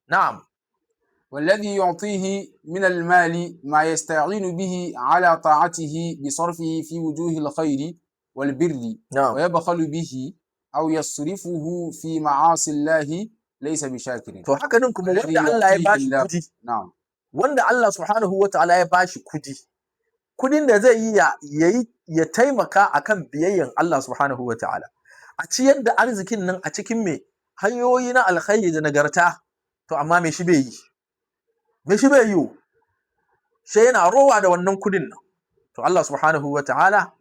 na'am. والذي يعطيه من المال ما يستعين به على طاعته بصرفه في وجوه الخير والبر نعم. ويبخل به أو يصرفه في معاصي الله ليس بشاكر. To haka nan kuma والذي wanda Allah ya يعطيه bashi الله kudi, نعم wanda Allah subhanahu wa ta'ala ya bashi kudin da zai yi ya taimaka akan biyayyan Allah subhanahu wa ta'ala, a ciyar da arzikin nan a cikin me hanyoyi na alkhairi da nagarta, to amma me shi bai yi, sai yana rowa da wannan kudin nan, to Allah subhanahu wa ta'ala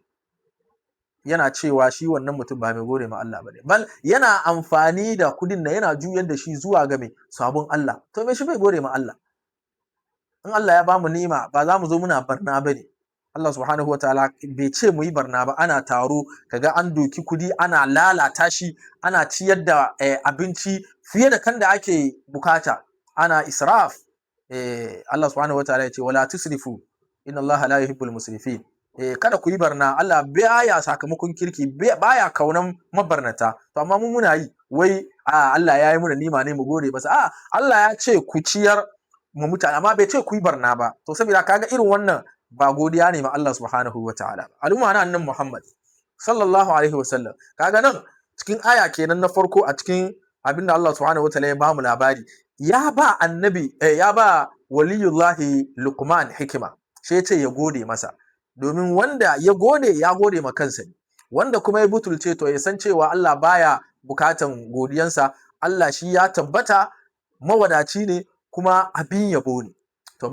yana cewa shi wannan mutum ba mai gode ma Allah bane, bal yana amfani da kudin nan yana juyar da shi zuwa ga mai sabon Allah, to me shi bai gode ma Allah. In Allah ya bamu ni'ima ba za mu zo muna barna bane. Allah subhanahu wa ta'ala bai ce mu yi barna ba, ana taro kaga an doki kudi ana lalata shi, ana ciyar da abinci fiye da kan da ake bukata, ana israf. Allah subhanahu wa ta'ala ya ce wala tusrifu inna Allah la yuhibbul musrifin. Kada ku yi barna, Allah baya sakamakon kirki, baya kaunan mabarnata. To amma mun muna yi wai Allah ya yi muna nima ne mu gode masa. Allah ya ce ku ciyar mu mutane amma bai ce ku yi barna ba. To saboda kaga irin wannan ba godiya ne ma Allah subhanahu wa ta'ala. Al'umma na annabi Muhammad sallallahu alaihi wasallam, kaga nan cikin aya kenan na farko a cikin abinda Allah subhanahu wa ta'ala ya bamu labari, ya ba waliyullahi Luqman hikima, sai ya ce ya gode masa, domin wanda ya gode ma kansa ne, wanda kuma ya butulce to ya san cewa Allah baya bukatan godiyansa. Allah shi ya tabbata mawadaci ne kuma abin yabo ne.